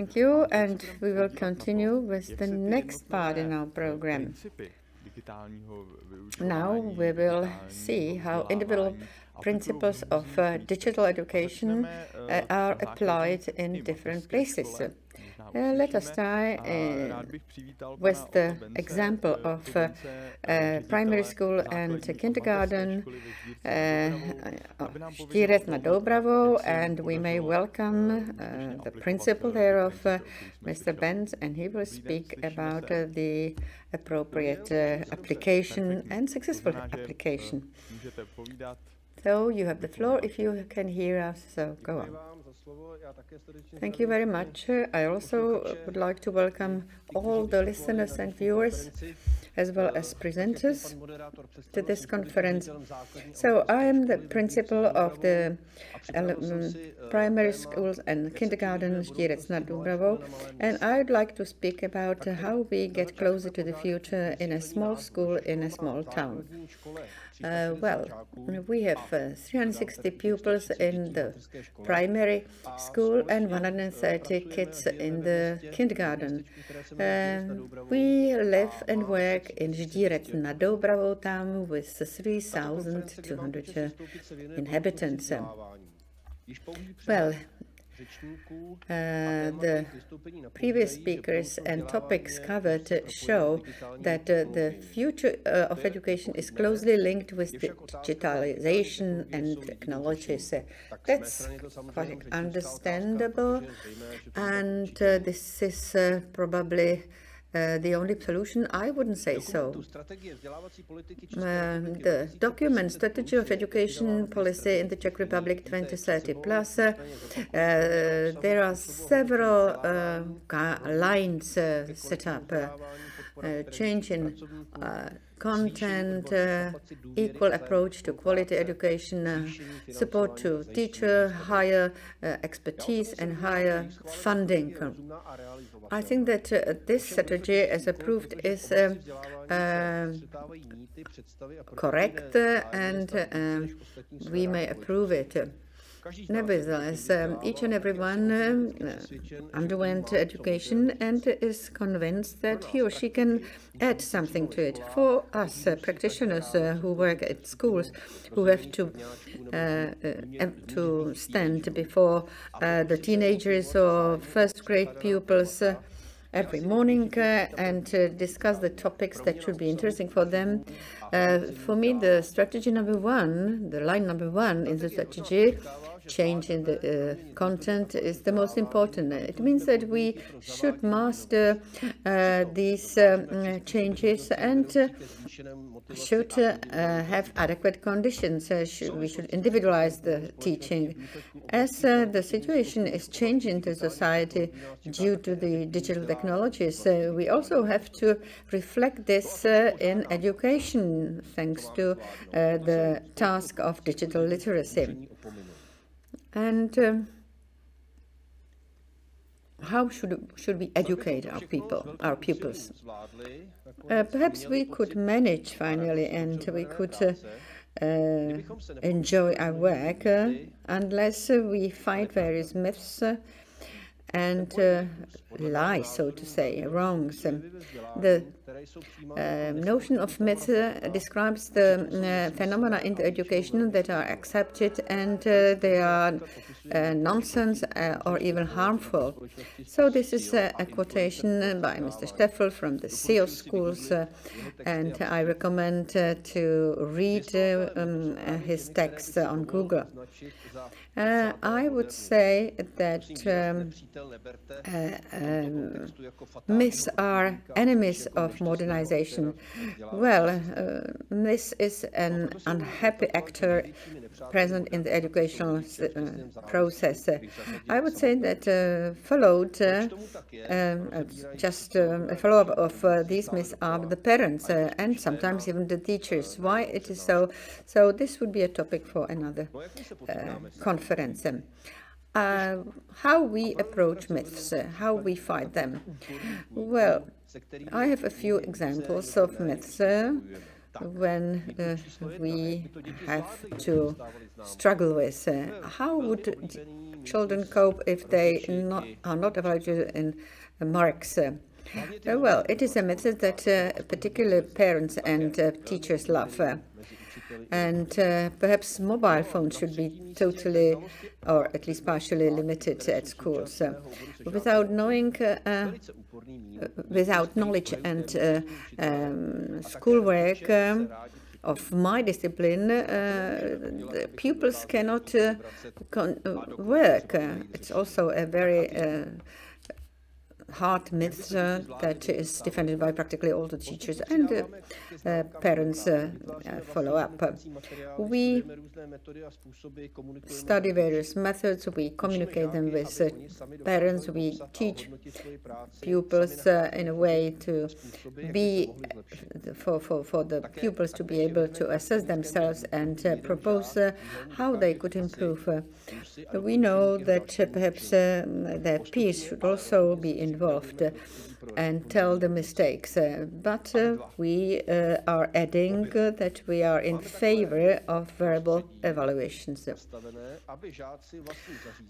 Thank you, and we will continue with the next part in our program. Now we will see how individual principles of digital education are applied in different places. Let us start with the example of primary school and kindergarten, Štírec nad Doubravou, and we may welcome the principal there of Mr. Benc, and he will speak about the appropriate application and successful application. So you have the floor if you can hear us, so go on. Thank you very much. I also would like to welcome all the listeners and viewers, as well as presenters to this conference. So I am the principal of the primary schools and kindergarten Štírec nad Doubravou, and I would like to speak about how we get closer to the future in a small school in a small town. Well, we have 360 pupils in the primary school and 130 kids in the kindergarten. We live and work in Štírec nad Doubravou town with 3,200 inhabitants. Well, the previous speakers and topics covered show that the future of education is closely linked with digitalization and technologies. That's quite understandable, and this is probably the only solution. I wouldn't say so. The document Strategy of Education Policy in the Czech Republic 2030 plus, there are several lines set up. Change in content, equal approach to quality education, support to teacher, higher expertise and higher funding. I think that this strategy, as approved, is correct, and we may approve it. Nevertheless, each and every one underwent education and is convinced that he or she can add something to it. For us practitioners who work at schools, who have to stand before the teenagers or first grade pupils every morning and discuss the topics that should be interesting for them. For me, the strategy number one, the line number one in the strategy, change in the content, is the most important. It means that we should master these changes and should have adequate conditions. We should individualize the teaching. As the situation is changing in the society due to the digital technologies, we also have to reflect this in education, thanks to the task of digital literacy. And how should we educate our pupils? Perhaps we could manage finally, and we could enjoy our work unless we fight various myths and lies, so to say, wrongs. The notion of myth describes the phenomena in the education that are accepted and they are nonsense or even harmful. So this is a quotation by Mr. Steffel from the SEO schools, and I recommend to read his text on Google. I would say that myths are enemies of modernization. Well, this is an unhappy actor present in the educational process. I would say that just a follow-up of these myths are the parents and sometimes even the teachers. Why it is so? So this would be a topic for another conference. How we approach myths, how we fight them. Well, I have a few examples of myths when we have to struggle with. How would children cope if they are not evaluated in marks? Well, it is a method that particularly parents and teachers love. And perhaps mobile phones should be totally or at least partially limited at schools. Without knowing, without knowledge and schoolwork of my discipline, the pupils cannot work. It's also a very hard myth that is defended by practically all the teachers and parents follow up. We study various methods, we communicate them with parents, we teach pupils in a way to be, for the pupils to be able to assess themselves and propose how they could improve. We know that perhaps their peers should also be involved and tell the mistakes. But we are adding that we are in favor of verbal evaluations.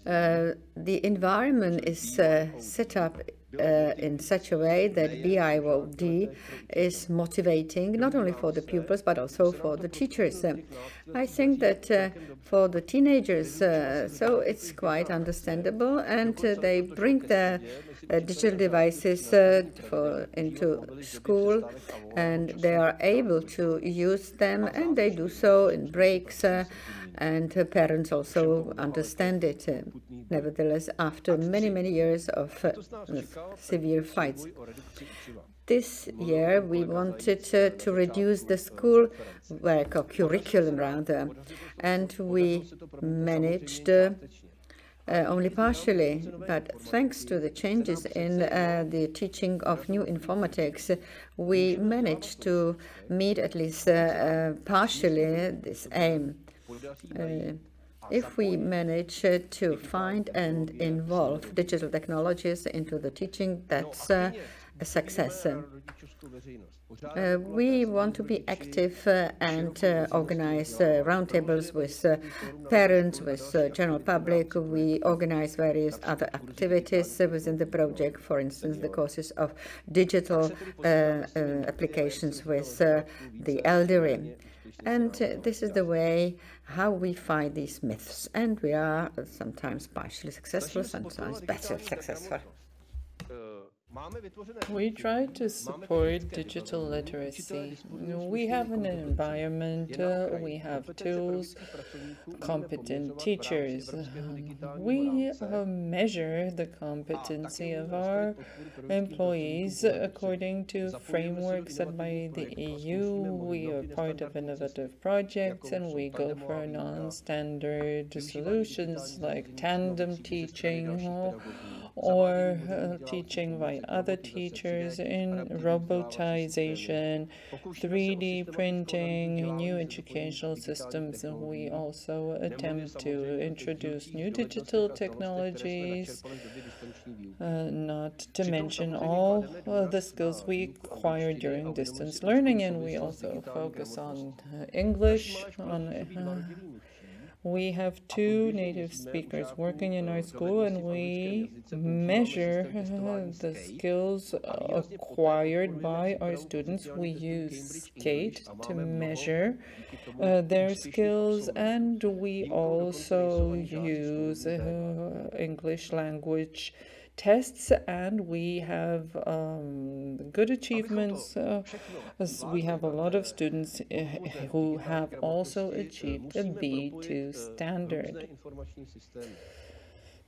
The environment is set up in such a way that BIOD is motivating not only for the pupils but also for the teachers. I think that for the teenagers, so it's quite understandable, and they bring their digital devices into school, and they are able to use them, and they do so in breaks, and parents also understand it. Nevertheless, after many years of severe fights. This year we wanted to reduce the school work or curriculum rather, and we managed only partially, but thanks to the changes in the teaching of new informatics, we managed to meet at least partially this aim. If we manage to find and involve digital technologies into the teaching, that's a success. We want to be active and organize roundtables with parents, with general public. We organize various other activities within the project, for instance, the courses of digital applications with the elderly. And this is the way how we fight these myths. And we are sometimes partially successful, sometimes better successful. We try to support digital literacy. We have an environment, we have tools, competent teachers. We measure the competency of our employees according to frameworks set by the EU. We are part of innovative projects, and we go for non-standard solutions like tandem teaching or teaching by other teachers in robotization, 3D printing, new educational systems, and we also attempt to introduce new digital technologies, not to mention all the skills we acquire during distance learning, and we also focus on English, we have 2 native speakers working in our school, and we measure the skills acquired by our students. We use Skate to measure their skills, and we also use English language tests, and we have good achievements. We have a lot of students who have also achieved a B2 standard.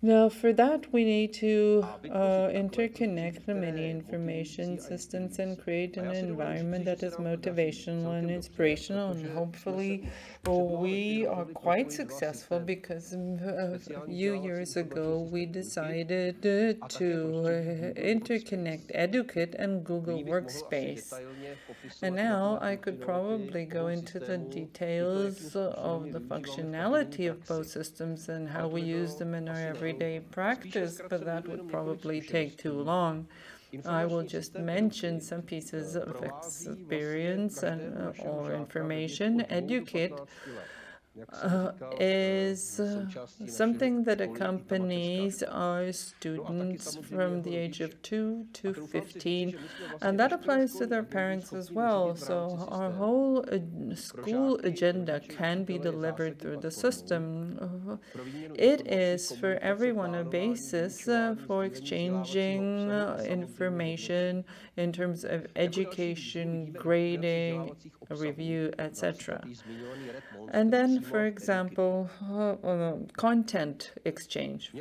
Now, for that, we need to interconnect the many information systems and create an environment that is motivational and inspirational. And hopefully, we are quite successful, because a few years ago, we decided to interconnect Educate and Google Workspace. And now I could probably go into the details of the functionality of both systems and how we use them in our everyday practice, but that would probably take too long. I will just mention some pieces of experience and or information. Educate is something that accompanies our students from the age of 2 to 15, and that applies to their parents as well. So our whole school agenda can be delivered through the system. It is for everyone a basis for exchanging information in terms of education, grading, review, etc. And then, for example, content exchange,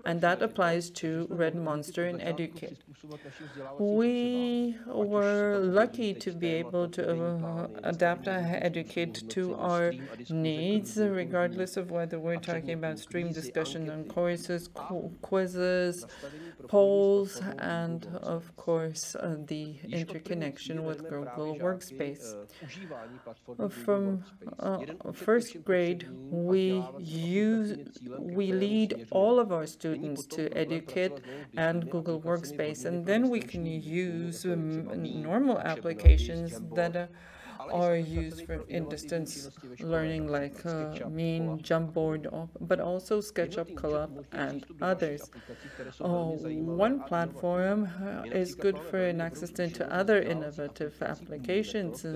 and that applies to Red Monster and Educate. We were lucky to be able to adapt Educate to our needs, regardless of whether we're talking about stream discussion on courses, quizzes, polls, and of course the interconnection with Google Workspace. From first grade, we lead all of our students to Educate and Google Workspace, and then we can use normal applications that are used in distance learning, like Mean, Jamboard, but also SketchUp, Collab, and others. One platform is good for an access into other innovative applications.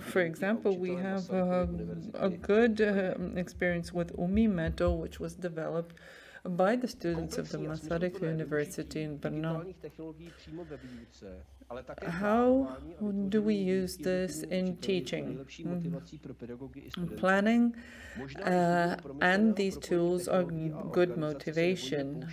For example, we have a good experience with Umimeto, which was developed by the students of the Masaryk University in Brno. How do we use this in teaching? Planning and these tools are good motivation.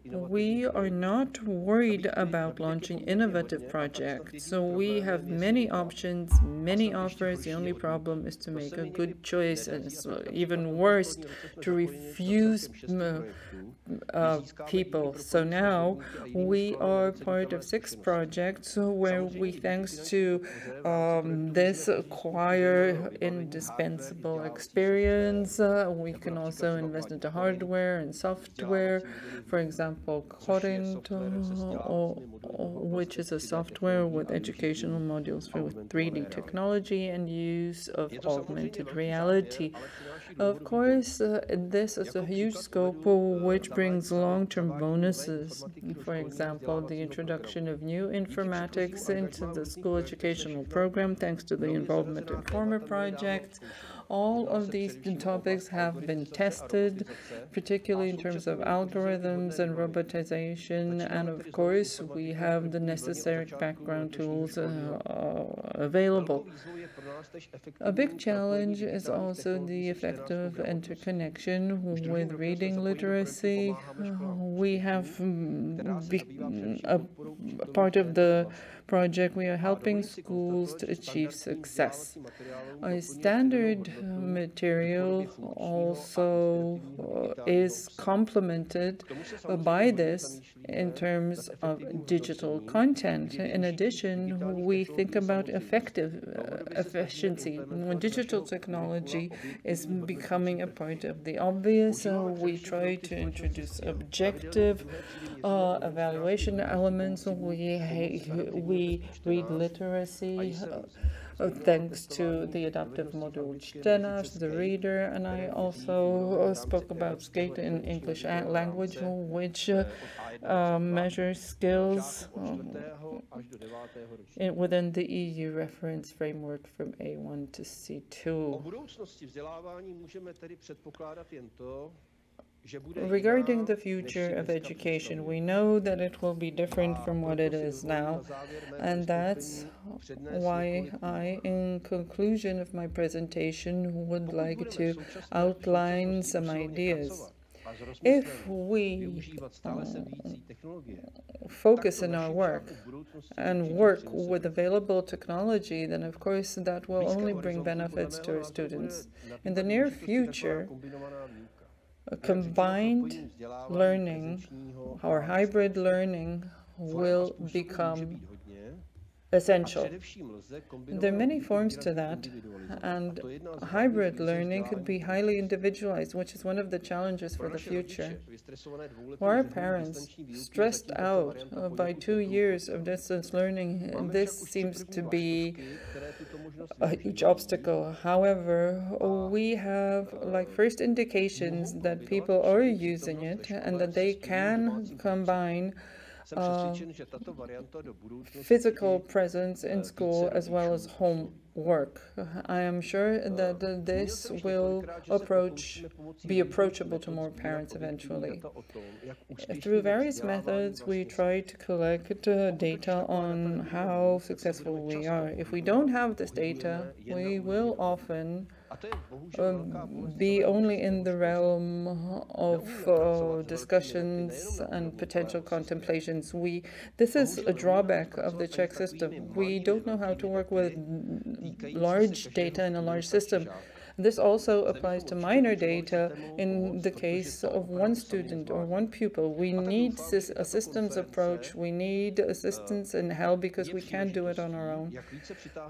We are not worried about launching innovative projects, so we have many options, many offers. The only problem is to make a good choice, and it's even worse to refuse people. So now we are part of 6 projects where we, thanks to this, acquire indispensable experience. We can also invest into hardware and software. For example, Corint, which is a software with educational modules with 3D technology and use of augmented reality. Of course, this is a huge scope which brings long-term bonuses. For example, the introduction of new informatics into the school educational program thanks to the involvement in former projects. All of these topics have been tested, particularly in terms of algorithms and robotization, and of course we have the necessary background tools available. A big challenge is also the effective interconnection with reading literacy. We have a part of the project, we are helping schools to achieve success. A standard material also is complemented by this in terms of digital content. In addition, we think about efficiency. When digital technology is becoming a part of the obvious, we try to introduce objective evaluation elements. We read literacy thanks to the adaptive module Čtenář, the reader, and I also spoke about Skate in English language, which measures skills within the EU reference framework from A1 to C2. Regarding the future of education, we know that it will be different from what it is now, and that's why I, in conclusion of my presentation, would like to outline some ideas. If we focus in our work and work with available technology, then of course that will only bring benefits to our students. In the near future, combined learning or hybrid learning will become essential. There are many forms to that, and hybrid learning could be highly individualized, which is one of the challenges for the future. For our parents, stressed out by 2 years of distance learning, this seems to be a huge obstacle. However, we have first indications that people are using it and that they can combine physical presence in school as well as homework. I am sure that this will be approachable to more parents eventually. Through various methods, we try to collect data on how successful we are. If we don't have this data, we will often be only in the realm of discussions and potential contemplations. This is a drawback of the Czech system. We don't know how to work with large data in a large system. This also applies to minor data in the case of one student or one pupil. We need a systems approach. We need assistance and help because we can't do it on our own.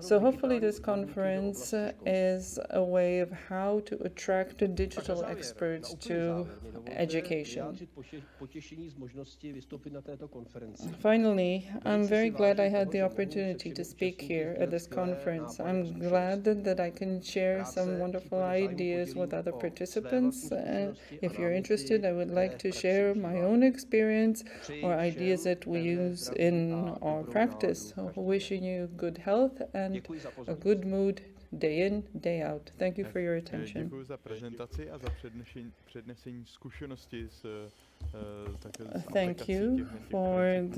So hopefully this conference is a way of how to attract digital experts to education. Finally, I'm very glad I had the opportunity to speak here at this conference. I'm glad that I can share some wonderful ideas with other participants. If you're interested, I would like to share my own experience or ideas that we use in our practice. Wishing you good health and a good mood day in, day out. Thank you for your attention. Thank you for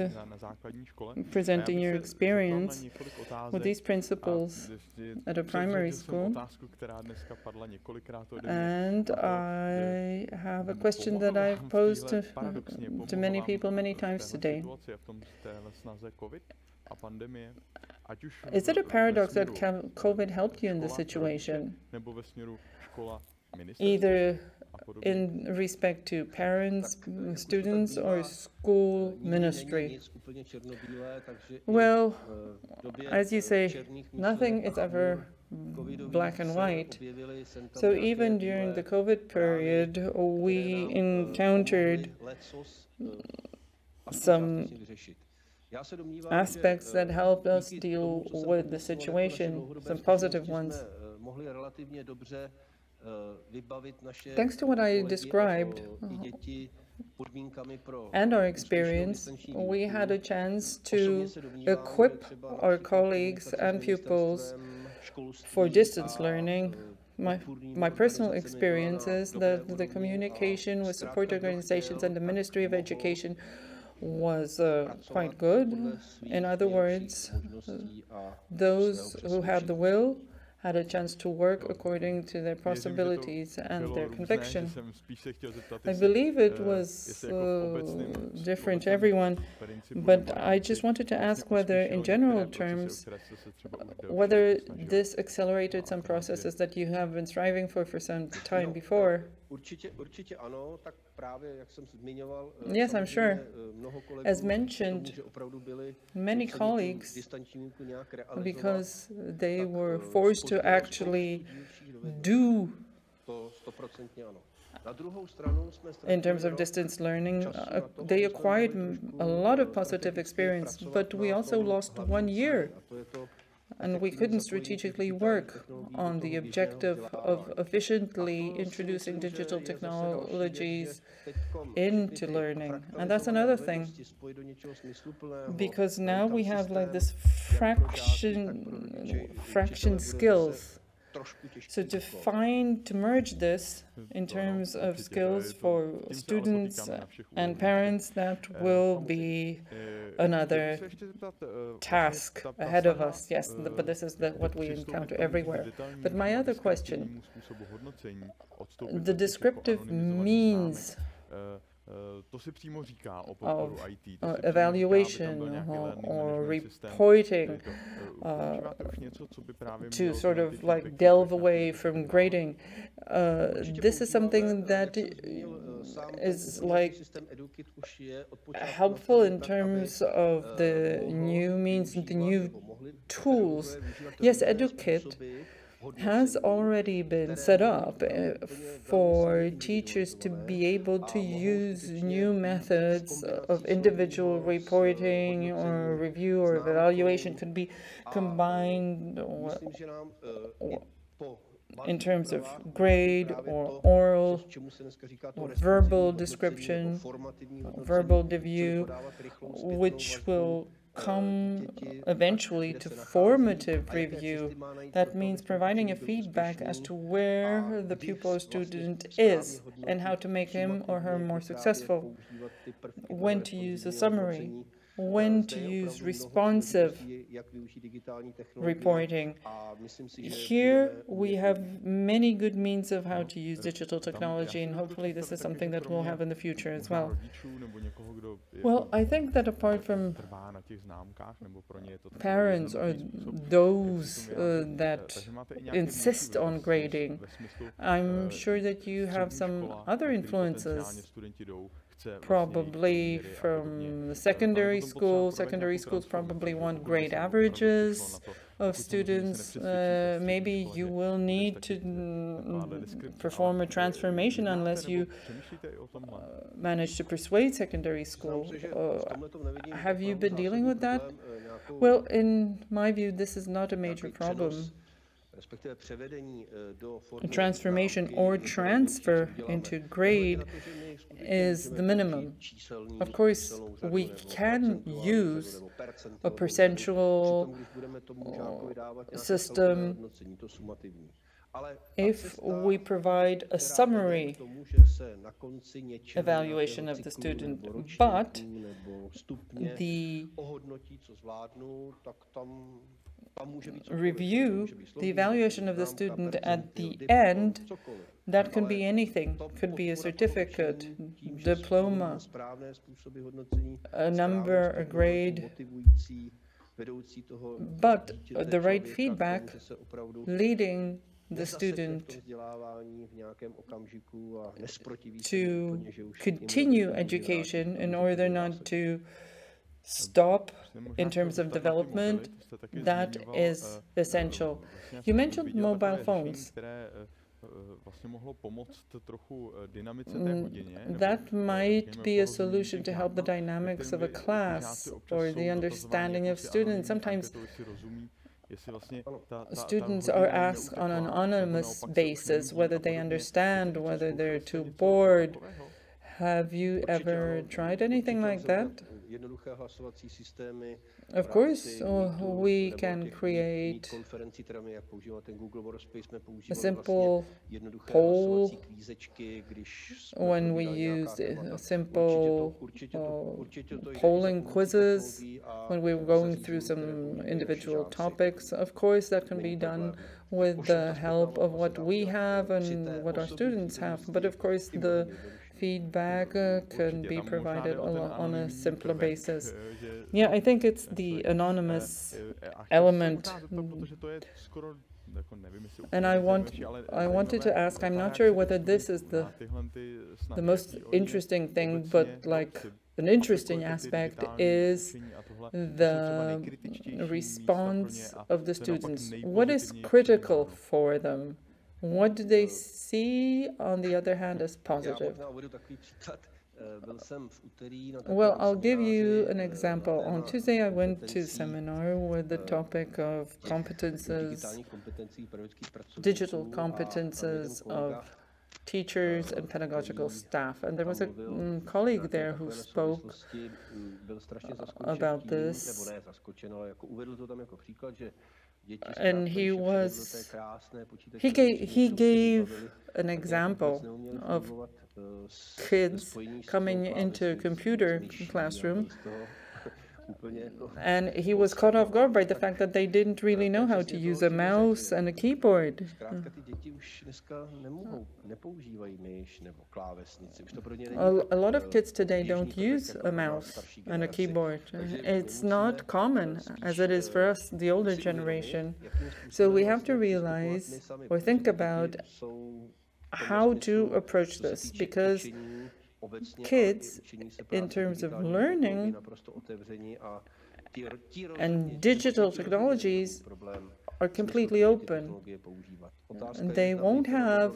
presenting your experience with these principles at a primary school. And I have a question that I've posed to many people many times today. Is it a paradox that COVID helped you in this situation? Either in respect to parents, students, or school ministry? Well, as you say, nothing is ever black and white. So even during the COVID period, we encountered some aspects that helped us deal with the situation, some positive ones. Thanks to what I described and our experience, we had a chance to equip our colleagues and pupils for distance learning. My personal experience is that the communication with support organizations and the Ministry of Education was quite good. In other words, those who had the will had a chance to work according to their possibilities and their conviction. I believe it was different to everyone, but I just wanted to ask whether, in general terms, whether this accelerated some processes that you have been striving for some time before. Yes, I'm sure. As mentioned, many colleagues, because they were forced to actually do in terms of distance learning, they acquired a lot of positive experience, but we also lost 1 year. And we couldn't strategically work on the objective of efficiently introducing digital technologies into learning. And that's another thing, because now we have this fraction skills. So to merge this in terms of skills for students and parents, that will be another task ahead of us. Yes, but this is what we encounter everywhere. But my other question, the descriptive means of evaluation or reporting to sort of delve away from grading. This is something that is helpful in terms of the new means, the new tools. Yes, EduKit has already been set up for teachers to be able to use new methods of individual reporting or review or evaluation. Could be combined or in terms of grade or oral or verbal description, verbal review, which will come eventually to formative review. That means providing a feedback as to where the pupil or student is and how to make him or her more successful, when to use a summary, when to use responsive reporting. Here we have many good means of how to use digital technology, and hopefully this is something that we'll have in the future as well. Well, I think that apart from parents or those that insist on grading, I'm sure that you have some other influences, probably from the secondary school. Secondary schools probably want grade averages of students. Maybe you will need to perform a transformation unless you manage to persuade secondary school. Have you been dealing with that? Well, in my view, this is not a major problem. Transformation or transfer into grade is the minimum. Of course, we can use a percentual system if we provide a summary evaluation of the student, but the review, the evaluation of the student at the end, that can be anything. Could be a certificate, diploma, a number, a grade, but the right feedback leading the student to continue education in order not to stop in terms of development, that is essential. You mentioned mobile phones. That might be a solution to help the dynamics of a class or the understanding of students. Sometimes students are asked on an anonymous basis whether they understand, whether they're too bored. Have you ever tried anything like that? Of course, we can create a simple poll when we use simple polling quizzes, when we're going through some individual topics. Of course, that can be done with the help of what we have and what our students have. But of course, the feedback can be provided on a simpler basis. Yeah, I think it's the anonymous element. And I wanted to ask, I'm not sure whether this is the most interesting thing, but like an interesting aspect is the response of the students. What is critical for them? What do they see, on the other hand, as positive? Well, I'll give you an example. On Tuesday, I went to a seminar with the topic of competences, digital competences of teachers and pedagogical staff. And there was a colleague there who spoke about this. And he gave an example of kids coming into a computer classroom, and he was caught off guard by the fact that they didn't really know how to use a mouse and a keyboard. A lot of kids today don't use a mouse and a keyboard. It's not common as it is for us, the older generation. So we have to realize or think about how to approach this, because kids, in terms of learning And digital technologies are completely open. And they won't have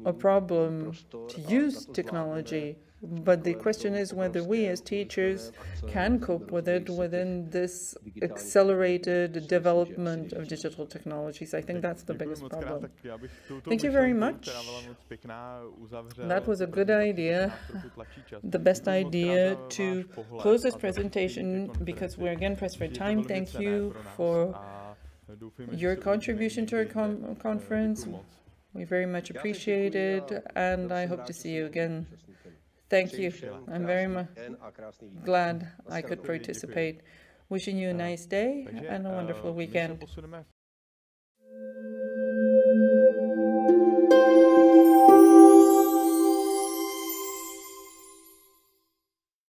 a problem to use technology. But the question is whether we as teachers can cope with it within this accelerated development of digital technologies. I think that's the biggest problem. Thank you very much. That was a good idea, the best idea to close this presentation because we're again pressed for time. Thank you for your contribution to our conference. We very much appreciate it, and I hope to see you again. Thank you. I'm very glad I could participate. Wishing you a nice day and a wonderful weekend.